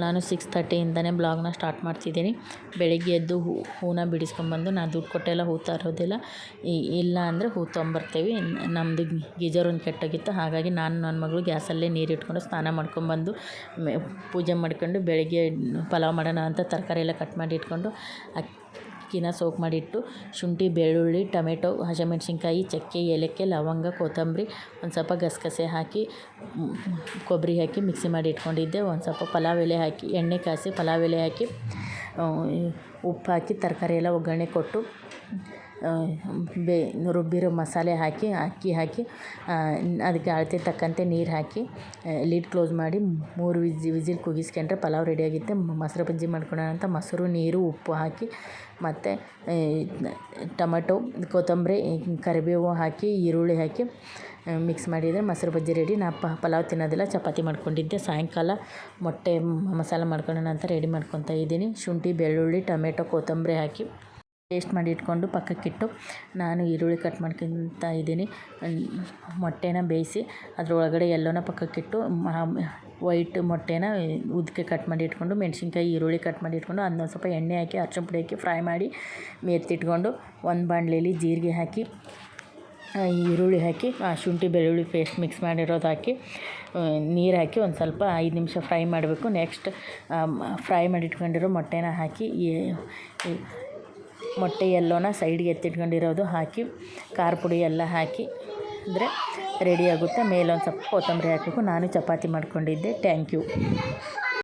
ನಾನು 6:30ಇಂದನೇ ಬ್ಲಾಗ್ನ ಸ್ಟಾರ್ಟ್ ಮಾಡ್ತಿದ್ದೀನಿ. ಬೆಳಿಗ್ಗೆ ಎದ್ದು ಹೂನ ಬಿಡಿಸ್ಕೊಂಬಂದು ನಾನು ದುಡ್ಡು ಕೊಟ್ಟೆಲ್ಲ ಹೂ ತರೋದಿಲ್ಲ. ಇಲ್ಲ ಅಂದರೆ ಹೂ ತೊಗೊಂಬರ್ತೀವಿ. ನಮ್ಮದು ಗೀಜರ್ ಒಂದು ಕೆಟ್ಟೋಗಿತ್ತು, ಹಾಗಾಗಿ ನಾನು ನನ್ನ ಮಗಳು ಗ್ಯಾಸಲ್ಲೇ ನೀರು ಇಟ್ಕೊಂಡು ಸ್ನಾನ ಮಾಡ್ಕೊಂಬಂದು ಪೂಜೆ ಮಾಡ್ಕೊಂಡು ಬೆಳಗ್ಗೆ ಪಲಾವ್ ಮಾಡೋಣ ಅಂತ ತರಕಾರಿ ಎಲ್ಲ ಕಟ್ ಮಾಡಿ ಇಟ್ಕೊಂಡು ಅಕ್ಕಿನ ಸೋಕ್ ಮಾಡಿಟ್ಟು ಶುಂಠಿ, ಬೆಳ್ಳುಳ್ಳಿ, ಟೊಮೆಟೊ, ಹಸಿಮೆಣ್ಸಿನ್ಕಾಯಿ, ಚಕ್ಕೆ, ಏಲಕ್ಕಿ, ಲವಂಗ, ಕೊತ್ತಂಬರಿ, ಒಂದು ಸ್ವಲ್ಪ ಗಸಗಸೆ ಹಾಕಿ ಕೊಬ್ಬರಿ ಹಾಕಿ ಮಿಕ್ಸಿ ಮಾಡಿ ಇಟ್ಕೊಂಡಿದ್ದೆ. ಒಂದು ಸ್ವಲ್ಪ ಪಲಾವ್ ಎಲೆ ಹಾಕಿ ಎಣ್ಣೆ ಕಾಯಿಸಿ ಪಲಾವ್ ಎಲೆ ಹಾಕಿ ಉಪ್ಪು ಹಾಕಿ ತರಕಾರಿ ಎಲ್ಲ ಒಗ್ಗರಣೆ ಕೊಟ್ಟು ರುಬ್ಬಿರೋ ಮಸಾಲೆ ಹಾಕಿ ಅಕ್ಕಿ ಹಾಕಿ ಅದಕ್ಕೆ ಅಳತೆ ತಕ್ಕಂತೆ ನೀರು ಹಾಕಿ ಲಿಡ್ ಕ್ಲೋಸ್ ಮಾಡಿ 3 ವಿಸಿಲ್ ಕೂಗಿಸ್ಕೊಂಡ್ರೆ ಪಲಾವ್ ರೆಡಿಯಾಗಿತ್ತು. ಮೊಸರು ಬಜ್ಜಿ ಮಾಡ್ಕೊಳ್ಳೋಣ ಅಂತ ಮೊಸರು, ನೀರು, ಉಪ್ಪು ಹಾಕಿ ಮತ್ತು ಟೊಮೆಟೊ, ಕೊತ್ತಂಬರಿ, ಕರಿಬೇವು ಹಾಕಿ ಈರುಳ್ಳಿ ಹಾಕಿ ಮಿಕ್ಸ್ ಮಾಡಿದರೆ ಮೊಸರು ಬಜ್ಜಿ ರೆಡಿ. ನಾ ಪಲಾವ್ ತಿನ್ನೋದಿಲ್ಲ, ಚಪಾತಿ ಮಾಡ್ಕೊಂಡಿದ್ದೆ. ಸಾಯಂಕಾಲ ಮೊಟ್ಟೆ ಮಸಾಲ ಮಾಡ್ಕೊಳ್ಳೋಣ ಅಂತ ರೆಡಿ ಮಾಡ್ಕೊತಾ ಇದ್ದೀನಿ. ಶುಂಠಿ, ಬೆಳ್ಳುಳ್ಳಿ, ಟೊಮೆಟೊ, ಕೊತ್ತಂಬರಿ ಹಾಕಿ ಪೇಸ್ಟ್ ಮಾಡಿ ಇಟ್ಕೊಂಡು ಪಕ್ಕಕ್ಕಿಟ್ಟು ನಾನು ಈರುಳ್ಳಿ ಕಟ್ ಮಾಡ್ಕೊತಾ ಇದ್ದೀನಿ. ಮೊಟ್ಟೆನ ಬೇಯಿಸಿ ಅದರೊಳಗಡೆ ಎಲ್ಲೋನ ಪಕ್ಕಕ್ಕಿಟ್ಟು ವೈಟ್ ಮೊಟ್ಟೆನ ಉದ್ದಕ್ಕೆ ಕಟ್ ಮಾಡಿ ಇಟ್ಕೊಂಡು ಮೆಣಸಿನ್ಕಾಯಿ, ಈರುಳ್ಳಿ ಕಟ್ ಮಾಡಿ ಇಟ್ಕೊಂಡು ಅದನ್ನ ಸ್ವಲ್ಪ ಎಣ್ಣೆ ಹಾಕಿ ಅರಶಿನ ಪುಡಿ ಹಾಕಿ ಫ್ರೈ ಮಾಡಿ ಎತ್ತಿಟ್ಕೊಂಡು ಒಂದು ಬಾಣಲೆಯಲ್ಲಿ ಜೀರಿಗೆ ಹಾಕಿ ಈರುಳ್ಳಿ ಹಾಕಿ ಶುಂಠಿ ಬೆಳ್ಳುಳ್ಳಿ ಪೇಸ್ಟ್ ಮಿಕ್ಸ್ ಮಾಡಿರೋದು ಹಾಕಿ ನೀರು ಹಾಕಿ ಒಂದು ಸ್ವಲ್ಪ 5 ನಿಮಿಷ ಫ್ರೈ ಮಾಡಬೇಕು. ನೆಕ್ಸ್ಟ್ ಫ್ರೈ ಮಾಡಿ ಇಟ್ಕೊಂಡಿರೋ ಮೊಟ್ಟೆನ ಹಾಕಿ ಮೊಟ್ಟೆ ಎಲ್ಲೋನ ಸೈಡ್ಗೆ ಎತ್ತಿಟ್ಕೊಂಡಿರೋದು ಹಾಕಿ ಖಾರ ಪುಡಿ ಎಲ್ಲ ಹಾಕಿ ಅಂದರೆ ರೆಡಿ ಆಗುತ್ತೆ. ಮೇಲೊಂದು ಸ್ವಲ್ಪ ಕೊತ್ತಂಬರಿ ಹಾಕಬೇಕು. ನಾನು ಚಪಾತಿ ಮಾಡ್ಕೊಂಡಿದ್ದೆ. Thank you.